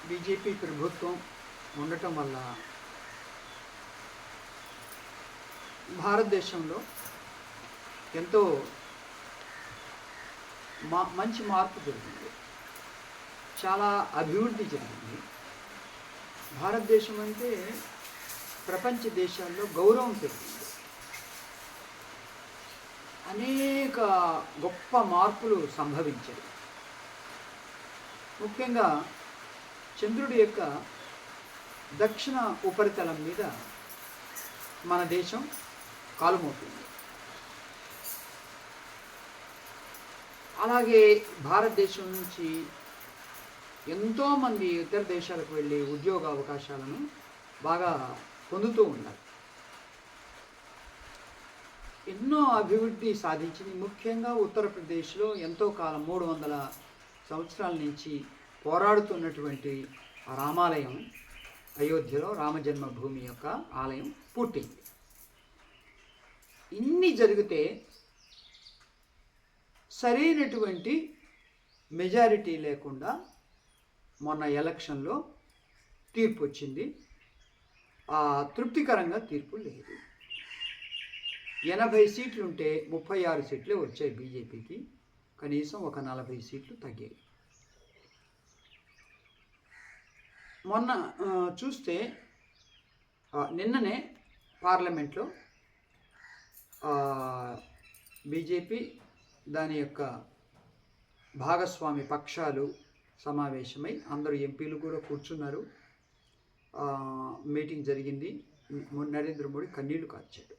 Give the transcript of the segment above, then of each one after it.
BJP ప్రభుత్వం ఉండటం వల్ల భారతదేశంలో ఎంతో మంచి మార్పు జరిగింది. చాలా అభివృద్ధి జరిగింది. భారతదేశం అంటే ప్రపంచ దేశాల్లో గౌరవం పెరిగింది. అనేక గొప్ప మార్పులు సంభవించాయి. ముఖ్యంగా చంద్రుడి యొక్క దక్షిణ ఉపరితలం మీద మన దేశం కాలుమోపింది. అలాగే భారతదేశం నుంచి ఎంతోమంది ఇతర దేశాలకు వెళ్ళి ఉద్యోగ అవకాశాలను బాగా పొందుతూ ఉన్నారు. ఎన్నో అభివృద్ధి సాధించింది. ముఖ్యంగా ఉత్తరప్రదేశ్లో ఎంతో కాలం 300 సంవత్సరాల నుంచి పోరాడుతున్నటువంటి రామాలయం, అయోధ్యలో రామజన్మభూమి యొక్క ఆలయం పుట్టింది. ఇన్ని జరిగితే సరైనటువంటి మెజారిటీ లేకుండా మొన్న ఎలక్షన్లో తీర్పు వచ్చింది. తృప్తికరంగా తీర్పు లేదు. 80 సీట్లు ఉంటే 36 సీట్లే వచ్చాయి బీజేపీకి. కనీసం ఒక 40 సీట్లు తగ్గాయి. మొన్న చూస్తే నిన్ననే పార్లమెంట్లో బీజేపీ దాని యొక్క భాగస్వామి పక్షాలు సమావేశమై అందరూ ఎంపీలు కూడా కూర్చున్నారు. మీటింగ్ జరిగింది. నరేంద్ర మోడీ కన్నీళ్లు కార్చాడు.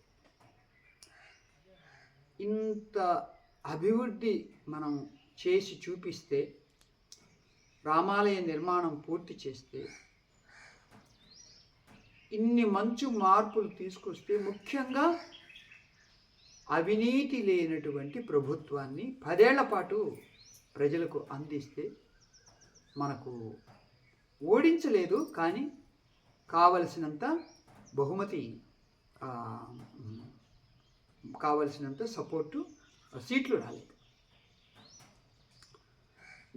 ఇంత అభివృద్ధి మనం చేసి చూపిస్తే, రామాలయ నిర్మాణం పూర్తి చేస్తే, ఇన్ని మంచి మార్పులు తీసుకొస్తే, ముఖ్యంగా అవినీతి లేనటువంటి ప్రభుత్వాన్ని 10 ఏళ్ల పాటు ప్రజలకు అందిస్తే, మనకు ఓడించలేదు కానీ కావలసినంత బహుమతి, కావలసినంత సపోర్టు సీట్లు రాలేదు.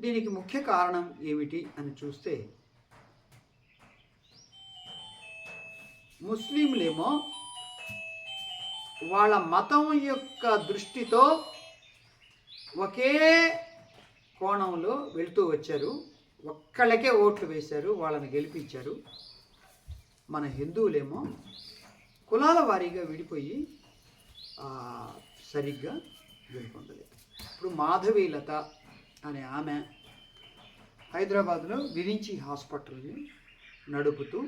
దీనికి ముఖ్య కారణం ఏమిటి అని చూస్తే, ముస్లింలేమో వాళ్ళ మతం యొక్క దృష్టితో ఒకే కోణంలో వెళుతూ వచ్చారు. ఒక్కళ్ళకే ఓట్లు వేశారు, వాళ్ళని గెలిపించారు. మన హిందువులేమో కులాల వారీగా విడిపోయి సరిగ్గా గెలుపొందలేదు. ఇప్పుడు మాధవీలత అనే ఆమె హైదరాబాద్లో విరించి హాస్పిటల్ని నడుపుతూ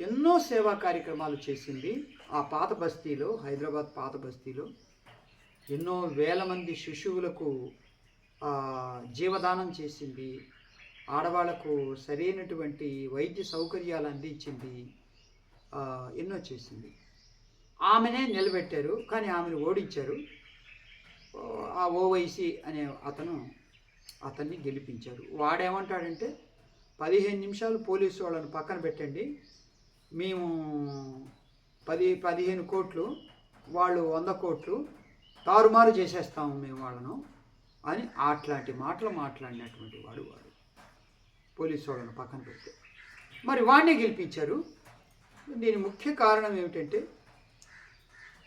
ఎన్నో సేవా కార్యక్రమాలు చేసింది. ఆ పాత బస్తీలో, హైదరాబాద్ పాత బస్తీలో ఎన్నో వేల మంది శిశువులకు జీవదానం చేసింది. ఆడవాళ్లకు సరైనటువంటి వైద్య సౌకర్యాలు అందించింది. ఎన్నో చేసింది. ఆమెనే నిలబెట్టారు, కానీ ఆమెను ఓడించారు. ఆ ఓవైసీ అనే అతన్ని గెలిపించారు. వాడేమంటాడంటే, 15 నిమిషాలు పోలీసు వాళ్ళని పక్కన పెట్టండి, మేము 15 కోట్లు, వాళ్ళు 100 కోట్లు తారుమారు చేసేస్తాము మేము వాళ్ళను అని అట్లాంటి మాటలు మాట్లాడినటువంటి వాడు పోలీసు వాళ్ళను పక్కన పెడితే. మరి వాడినే గెలిపించారు. దీని ముఖ్య కారణం ఏమిటంటే,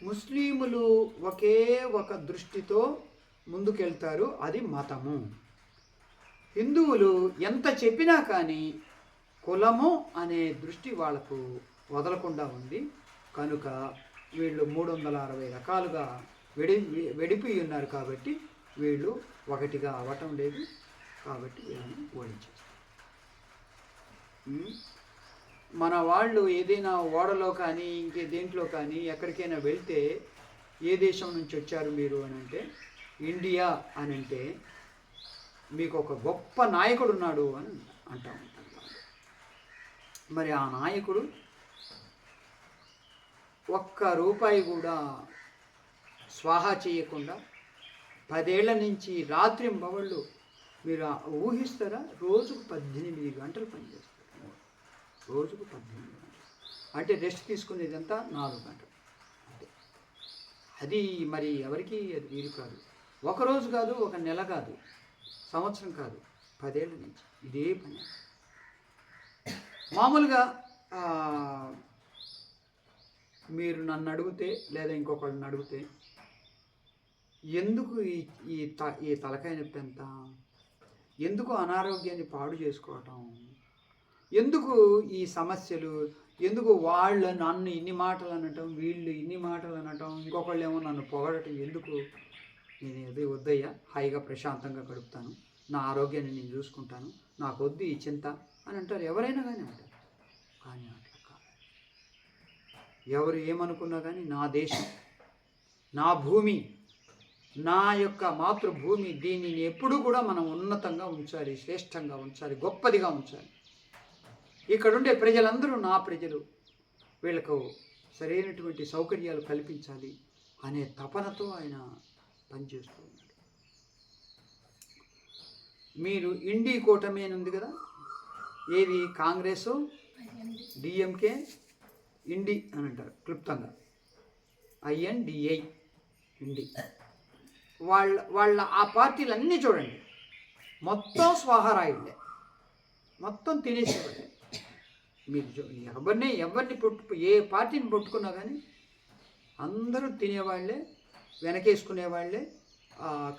ముస్లిములు ఒకే ఒక దృష్టితో ముందుకెళ్తారు, అది మతము. హిందువులు ఎంత చెప్పినా కానీ కులము అనే దృష్టి వాళ్ళకు వదలకుండా ఉంది. కనుక వీళ్ళు 360 రకాలుగా వెడిపోయి ఉన్నారు. కాబట్టి వీళ్ళు ఒకటిగా అవ్వటం లేదు. కాబట్టి వీళ్ళని ఓడించేస్తారు. మన వాళ్ళు ఏదైనా ఓడలో కానీ ఇంకే దేంట్లో కానీ ఎక్కడికైనా వెళ్తే, ఏ దేశం నుంచి వచ్చారు మీరు అని అంటే, ఇండియా అని అంటే, మీకు ఒక గొప్ప నాయకుడు ఉన్నాడు అని అంటూ ఉంటారు. మరి ఆ నాయకుడు ఒక్క రూపాయి కూడా స్వాహా చేయకుండా 10 ఏళ్ల నుంచి రాత్రింబవళ్ళు మీరు ఊహిస్తారా? రోజుకు 18 గంటలు పనిచేస్తారు. రోజుకు 18 గంటలు అంటే రెస్ట్ తీసుకునేదంతా 4 గంటలు అంతే. అది మరి ఎవరికి అది వీలు కాదు. ఒక రోజు కాదు, ఒక నెల కాదు, సంవత్సరం కాదు, 10 ఏళ్ల నుంచి ఇదే పని. మామూలుగా మీరు నన్ను అడిగితే లేదా ఇంకొకళ్ళని అడిగితే ఎందుకు ఈ తలకాయ నొప్పి ఎంత, ఎందుకు అనారోగ్యాన్ని పాడు చేసుకోవటం, ఎందుకు ఈ సమస్యలు, ఎందుకు వాళ్ళు నన్ను ఇన్ని మాటలు అనటం, వీళ్ళు ఇన్ని మాటలు అనటం, ఇంకొకళ్ళు ఏమో నన్ను పొగడటం ఎందుకు, నేను ఏది వద్దయ్యా, హాయిగా ప్రశాంతంగా గడుపుతాను, నా ఆరోగ్యాన్ని నేను చూసుకుంటాను, నాకు వద్దు ఈ చింత అని అంటారు. ఎవరైనా కానీ అంటారు. కానీ అట్లా కాదు. ఎవరు ఏమనుకున్నా కానీ నా దేశం, నా భూమి, నా యొక్క మాతృభూమి, దీనిని ఎప్పుడూ కూడా మనం ఉన్నతంగా ఉంచాలి, శ్రేష్టంగా ఉంచాలి, గొప్పదిగా ఉంచాలి. ఇక్కడుండే ప్రజలందరూ నా ప్రజలు, వీళ్ళకు సరైనటువంటి సౌకర్యాలు కల్పించాలి అనే తపనతో ఆయన పనిచేస్తూ ఉన్నాడు. మీరు ఇండి కూటమి అని ఉంది కదా, ఏది కాంగ్రెసు, డిఎంకే, ఇండి అని అంటారు క్లుప్తంగా, INDI ఇండి. వాళ్ళ ఆ పార్టీలన్నీ చూడండి, మొత్తం స్వాహారాయుళ్ళే, మొత్తం తినేసేవాళ్ళే. మీరు ఎవరిని ఏ పార్టీని పట్టుకున్నా కానీ అందరూ తినేవాళ్ళే, వెనకేసుకునేవాళ్ళే,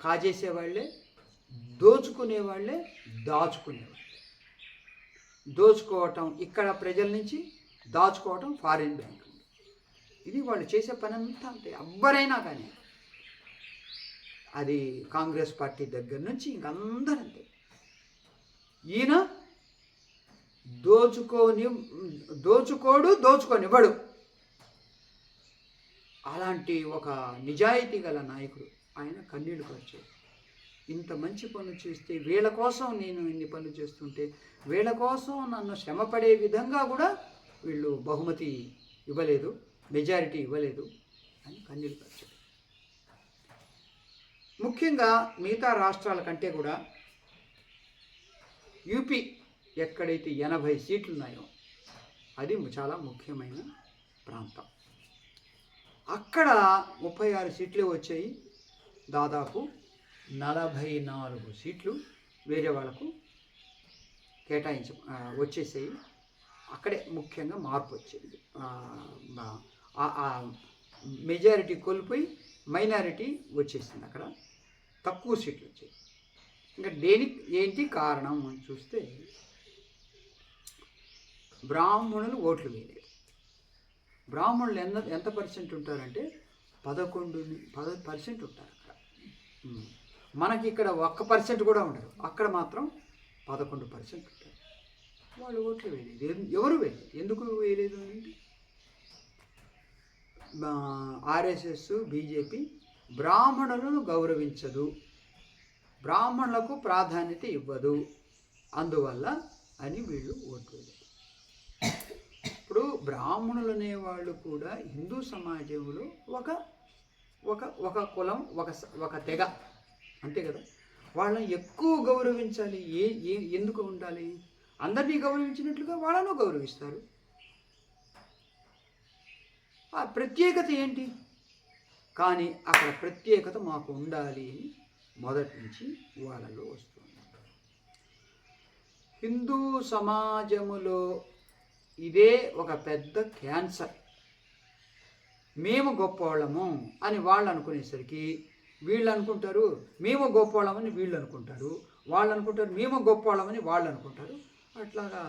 కాజేసేవాళ్ళే, దోచుకునేవాళ్ళే, దాచుకునేవాళ్ళే. దోచుకోవటం ఇక్కడ ప్రజల నుంచి, దాచుకోవటం ఫారిన్ బ్యాంక్. ఇది వాళ్ళు చేసే పని అంతా అంతే. ఎవరైనా కానీ అది కాంగ్రెస్ పార్టీ దగ్గర నుంచి ఇంకందరూ అంతే. ఈయన దోచుకోడు, దోచుకోనివ్వడు. అలాంటి ఒక నిజాయితీ గల నాయకుడు ఆయన. కన్నీళ్లు ఖర్చు. ఇంత మంచి పనులు చేస్తే, వీళ్ళ కోసం నేను ఇన్ని పనులు చేస్తుంటే, వీళ్ళ కోసం నన్ను శ్రమపడే విధంగా కూడా వీళ్ళు బహుమతి ఇవ్వలేదు, మెజారిటీ ఇవ్వలేదు అని కన్నీళ్లు ఖర్చు. ముఖ్యంగా మిగతా రాష్ట్రాల కంటే కూడా యూపీ ఎక్కడైతే 80 సీట్లు ఉన్నాయో అది చాలా ముఖ్యమైన ప్రాంతం. అక్కడ 36 సీట్లే వచ్చాయి. దాదాపు 44 సీట్లు వేరే వాళ్ళకు వచ్చేసాయి. అక్కడే ముఖ్యంగా మార్పు వచ్చేది. మెజారిటీ కోల్పోయి మైనారిటీ వచ్చేసింది. అక్కడ తక్కువ సీట్లు వచ్చాయి. ఇంకా ఏంటి కారణం అని చూస్తే, బ్రాహ్మణులు ఓట్లు వేయలేదు. బ్రాహ్మణులు ఎంత పర్సెంట్ ఉంటారంటే 10% ఉంటారు అక్కడ. మనకి ఇక్కడ 1% కూడా ఉండదు. అక్కడ మాత్రం 11% ఉంటారు. వాళ్ళు ఓట్లు వేయలేదు. ఎవరు వేయలేదు. ఎందుకు వేయలేదు అంటే, RSS, బీజేపీ బ్రాహ్మణులను గౌరవించదు, బ్రాహ్మణులకు ప్రాధాన్యత ఇవ్వదు, అందువల్ల అని వీళ్ళు ఓట్లు వేయలేదు. ఇప్పుడు బ్రాహ్మణులు అనేవాళ్ళు కూడా హిందూ సమాజంలో ఒక కులం, ఒక తెగ, అంతే కదా. వాళ్ళని ఎక్కువ గౌరవించాలి. ఎందుకు ఉండాలి? అందరినీ గౌరవించినట్లుగా వాళ్ళను గౌరవిస్తారు. ఆ ప్రత్యేకత ఏంటి? కానీ అక్కడ ప్రత్యేకత మాకు ఉండాలి అని మొదటి నుంచి వాళ్ళలో వస్తుంది. హిందూ సమాజములో ఇదే ఒక పెద్ద క్యాన్సర్. మేము గొప్పవాళ్ళము అని వాళ్ళు అనుకునేసరికి వీళ్ళు అనుకుంటారు మేము గొప్పవాళ్ళమని వీళ్ళు అనుకుంటారు, వాళ్ళు అనుకుంటారు మేము గొప్పవాళ్ళమని వాళ్ళు అనుకుంటారు. అట్లాగా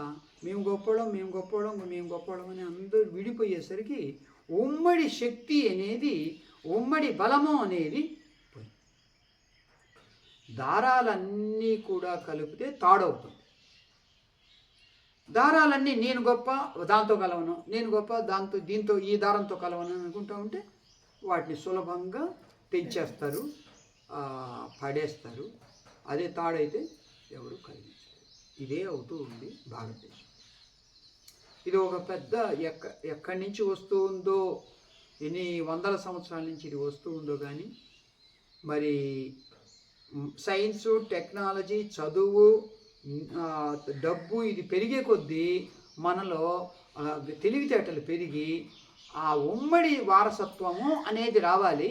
మేము గొప్పవాళ్ళం అని అందరూ విడిపోయేసరికి ఉమ్మడి శక్తి అనేది, ఉమ్మడి బలము అనేది పోయింది. దారాలన్నీ కూడా కలిపితే తాడవుతుంది. దారాలన్నీ నేను గొప్ప దాంతో కలవను, నేను గొప్ప దీంతో ఈ దారంతో కలవను అనుకుంటూ ఉంటే వాటిని సులభంగా తెంచేస్తారు, పడేస్తారు. అదే తాడైతే ఎవరు కలిగించారు. ఇదే అవుతూ ఉంది భారతదేశం. ఇది ఒక పెద్ద ఎక్కడి నుంచి వస్తూ ఉందో, ఎన్ని వందల సంవత్సరాల నుంచి ఇది వస్తూ ఉందో కానీ, మరి సైన్సు, టెక్నాలజీ, చదువు, డబ్బు ఇది పెరిగే కొద్దీ మనలో తెలివితేటలు పెరిగి ఆ ఉమ్మడి వారసత్వము అనేది రావాలి.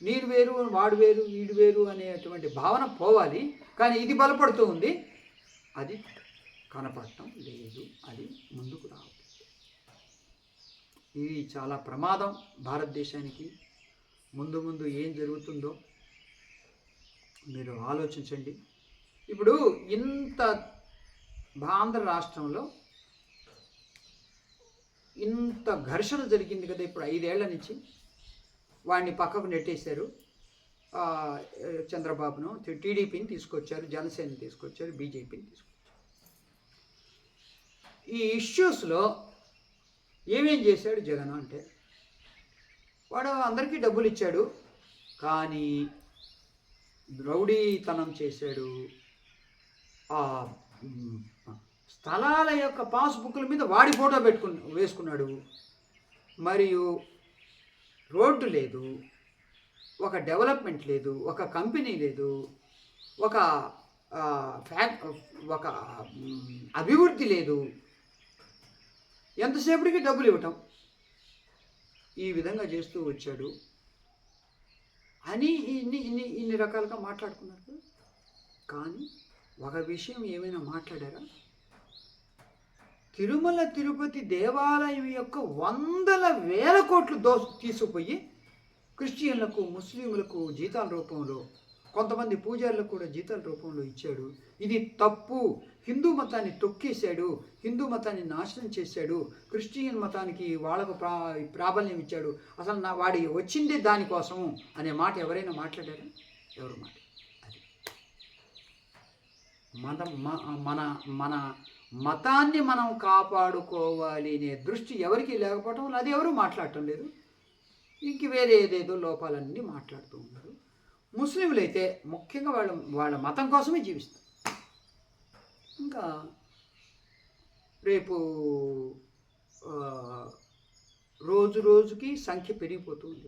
నేను వేరు, వాడు వేరు, వీడు వేరు అనేటువంటి భావన పోవాలి. కానీ ఇది బలపడుతూ ఉంది. అది కనపడటం లేదు. అది ముందుకు రావు. ఇది చాలా ప్రమాదం భారతదేశానికి. ముందు ముందు ఏం జరుగుతుందో మీరు ఆలోచించండి. ఇప్పుడు ఇంత ఆంధ్ర రాష్ట్రంలో ఇంత ఘర్షణ జరిగింది కదా ఇప్పుడు 5 ఏళ్ల నుంచి. వాడిని పక్కకు నెట్టేశారు. చంద్రబాబును, టీడీపీని తీసుకొచ్చారు, జనసేనని తీసుకొచ్చారు, బీజేపీని తీసుకొచ్చారు. ఈ ఇష్యూస్లో ఏమేం చేశాడు జగన్ అంటే, వాడు అందరికీ డబ్బులు ఇచ్చాడు, కానీ రౌడీతనం చేశాడు. స్థలాల యొక్క పాస్బుక్ల మీద వాడి ఫోటో వేసుకున్నాడు. మరియు రోడ్డు లేదు, ఒక డెవలప్మెంట్ లేదు, ఒక కంపెనీ లేదు, ఒక అభివృద్ధి లేదు. ఎంతసేపటికి డబ్బులు ఇవ్వటం, ఈ విధంగా చేస్తూ వచ్చాడు అని ఇన్ని రకాలుగా మాట్లాడుకున్నారు. కానీ ఒక విషయం ఏమైనా మాట్లాడారా? తిరుమల తిరుపతి దేవాలయం యొక్క 100,000 కోట్లు తీసుకుపోయి క్రిస్టియన్లకు, ముస్లింలకు జీతాల రూపంలో, కొంతమంది పూజారులకు కూడా జీతాల రూపంలో ఇచ్చాడు. ఇది తప్పు. హిందూ మతాన్ని తొక్కేశాడు, హిందూ మతాన్ని నాశనం చేశాడు, క్రిస్టియన్ మతానికి వాళ్ళకు ప్రాబల్యం ఇచ్చాడు, అసలు వాడి వచ్చిందే దానికోసము అనే మాట ఎవరైనా మాట్లాడారా? ఎవరు మాట? అది మన మతాన్ని మనం కాపాడుకోవాలి అనే దృష్టి ఎవరికి లేకపోవడం వల్ల అది ఎవరు మాట్లాడటం లేదు. ఇంక వేరే ఏదేదో లోపాలన్నీ మాట్లాడుతూ ఉన్నారు. ముస్లింలు అయితే ముఖ్యంగా వాళ్ళ మతం కోసమే జీవిస్తారు. ఇంకా రేపు రోజు రోజుకి సంఖ్య పెరిగిపోతుంది.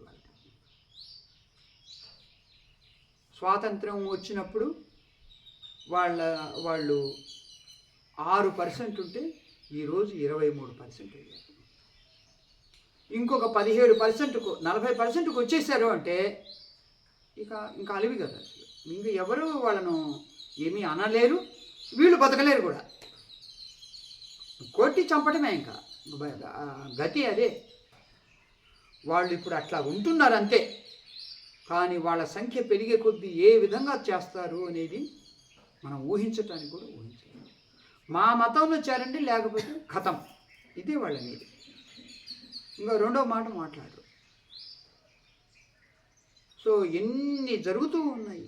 స్వాతంత్రం వచ్చినప్పుడు వాళ్ళు 6% ఉంటే ఈరోజు 23% అయ్యారు. ఇంకొక 17%కు 40%కు వచ్చేసారు అంటే ఇంకా అలివి కదా. ఇంకా ఎవరు వాళ్ళను ఏమీ అనలేరు, వీళ్ళు బతకలేరు కూడా. కొట్టి చంపటమే ఇంకా గతి అదే. వాళ్ళు ఇప్పుడు అట్లా ఉంటున్నారు అంతే. కానీ వాళ్ళ సంఖ్య పెరిగే కొద్దీ ఏ విధంగా చేస్తారు అనేది మనం ఊహించటానికి కూడా ఊహించలేము. మా మతంలో చేరండి, లేకపోతే ఖతం. ఇదే వాళ్ళ మీద. ఇంకా రెండో మాట మాట్లాడరు. సో ఎన్ని జరుగుతూ ఉన్నాయి.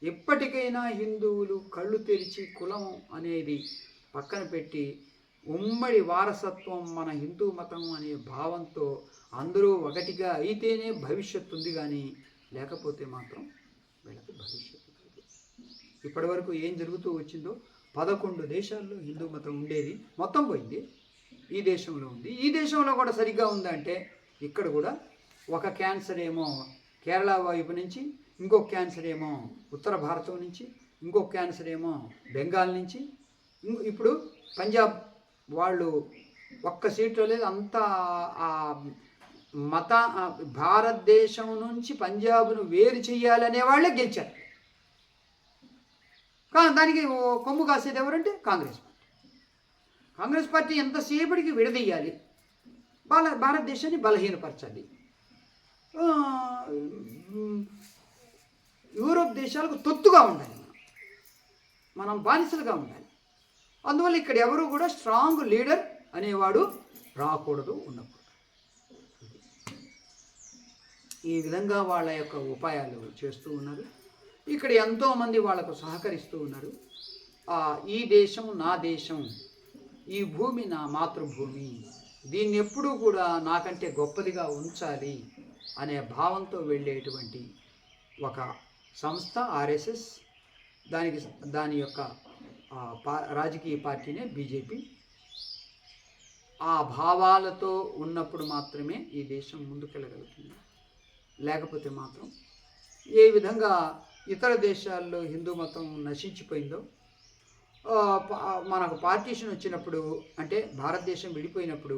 ఎప్పటికైనా హిందువులు కళ్ళు తెరిచి కులం అనేది పక్కన పెట్టి ఉమ్మడి వారసత్వం మన హిందూ మతం అనే భావంతో అందరూ ఒకటిగా అయితేనే భవిష్యత్తు ఉంది. కానీ లేకపోతే మాత్రం వీళ్ళకి భవిష్యత్తు లేదు. ఇప్పటి వరకు ఏం జరుగుతూ వచ్చిందో 11 దేశాల్లో హిందూ మతం ఉండేది, మొత్తం పోయింది. ఈ దేశంలో ఉంది. ఈ దేశంలో కూడా సరిగ్గా ఉందంటే ఇక్కడ కూడా ఒక క్యాన్సర్ ఏమో కేరళ వైపు నుంచి, ఇంకొక క్యాన్సర్ ఏమో ఉత్తర భారతం నుంచి, ఇంకొక క్యాన్సర్ ఏమో బెంగాల్ నుంచి, ఇప్పుడు పంజాబ్ వాళ్ళు ఒక్క సీట్లో లేదు. అంతా భారతదేశం నుంచి పంజాబ్ను వేరు చేయాలనే వాళ్ళే గెలిచారు. కానీ దానికి కొమ్ము కాసేది ఎవరంటే కాంగ్రెస్ పార్టీ ఎంతసేపటికి విడదీయాలి, భారతదేశాన్ని బలహీనపరచాలి, యూరోప్ దేశాలకు తొత్తుగా ఉండాలి, మనం బానిసలుగా ఉండాలి. అందువల్ల ఇక్కడ ఎవరు కూడా స్ట్రాంగ్ లీడర్ అనేవాడు రాకూడదు ఉన్నప్పుడు. ఈ విధంగా వాళ్ళ యొక్క ఉపాయాలు చేస్తూ ఉన్నారు. ఇక్కడ ఎంతోమంది వాళ్ళకు సహకరిస్తూ ఉన్నారు. ఈ దేశం నా దేశం, ఈ భూమి నా మాతృభూమి, దీన్ని ఎప్పుడూ కూడా నాకంటే గొప్పదిగా ఉంచాలి అనే భావంతో వెళ్ళేటువంటి ఒక సంస్థ ఆర్ఎస్ఎస్. దాని యొక్క రాజకీయ పార్టీనే బీజేపీ. ఆ భావాలతో ఉన్నప్పుడు మాత్రమే ఈ దేశం ముందుకెళ్ళగలుగుతుంది. లేకపోతే మాత్రం ఏ విధంగా ఇతర దేశాల్లో హిందూ మతం నశించిపోయిందో, మనకు పార్టీషన్ వచ్చినప్పుడు అంటే భారతదేశం విడిపోయినప్పుడు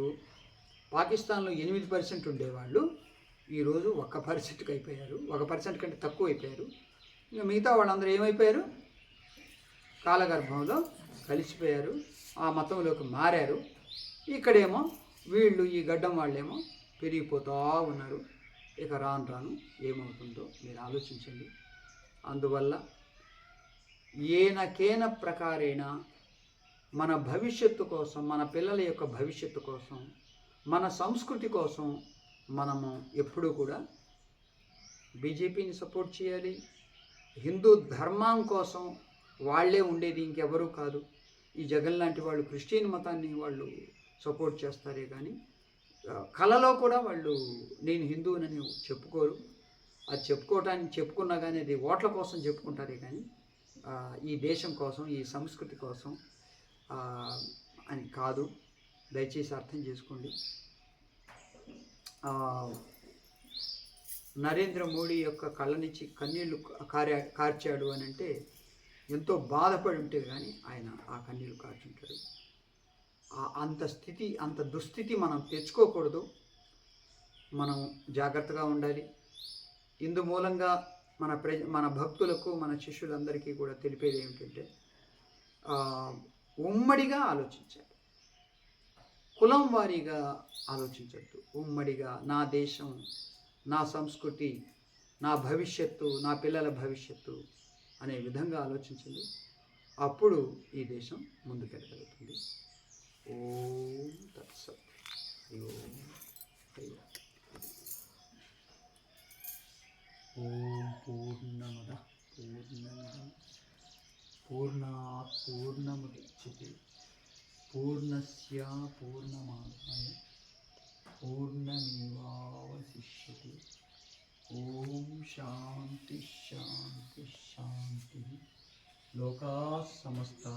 పాకిస్తాన్లో 8% ఉండేవాళ్ళు ఈరోజు 1%కి అయిపోయారు. 1% కంటే తక్కువ అయిపోయారు. ఇంకా మిగతా వాళ్ళందరూ ఏమైపోయారు? కాలగర్భంలో కలిసిపోయారు, ఆ మతంలోకి మారారు. ఇక్కడేమో వీళ్ళు ఈ గడ్డం వాళ్ళేమో పెరిగిపోతూ ఉన్నారు. ఇక రాను రాను ఏమవుతుందో మీరు ఆలోచించండి. అందువల్ల ఏనకేన ప్రకారేణ మన భవిష్యత్తు కోసం, మన పిల్లల యొక్క భవిష్యత్తు కోసం, మన సంస్కృతి కోసం మనము ఎప్పుడూ కూడా బీజేపీని సపోర్ట్ చేయాలి. హిందూ ధర్మం కోసం వాళ్ళే ఉండేది, ఇంకెవరూ కాదు. ఈ జగన్ లాంటి వాళ్ళు క్రిస్టియన్ మతాన్ని వాళ్ళు సపోర్ట్ చేస్తారే కానీ కళలో కూడా వాళ్ళు నేను హిందువునని చెప్పుకోరు. అది చెప్పుకున్నా కానీ అది ఓట్ల కోసం చెప్పుకుంటారే కానీ ఈ దేశం కోసం, ఈ సంస్కృతి కోసం అని కాదు. దయచేసి అర్థం చేసుకోండి. నరేంద్ర మోడీ యొక్క కళ్ళ నుంచి కన్నీళ్లు కార్చాడు అని అంటే ఎంతో బాధపడి ఉంటే కానీ ఆయన ఆ కన్నీళ్లు కార్చుంటాడు. అంత దుస్థితి మనం తెచ్చుకోకూడదు. మనం జాగ్రత్తగా ఉండాలి. ఇందు మూలంగా మన భక్తులకు, మన శిష్యులందరికీ కూడా తెలిపేది ఏమిటంటే ఉమ్మడిగా ఆలోచించాలి. కులం వారీగా ఆలోచించద్దు. ఉమ్మడిగా నా దేశం, నా సంస్కృతి, నా భవిష్యత్తు, నా పిల్లల భవిష్యత్తు అనే విధంగా ఆలోచించండి. అప్పుడు ఈ దేశం ముందుకెళ్ళగలుగుతుంది. ఓం తత్సత్. ఓం పూర్ణమదః పూర్ణమిదం పూర్ణాత్ పూర్ణముదచ్యతే పూర్ణస్య పూర్ణమాదాయ పూర్ణమేవావశిష్యతే. ఓం శాంతి శాంతి శాంతి. లోకా సమస్తా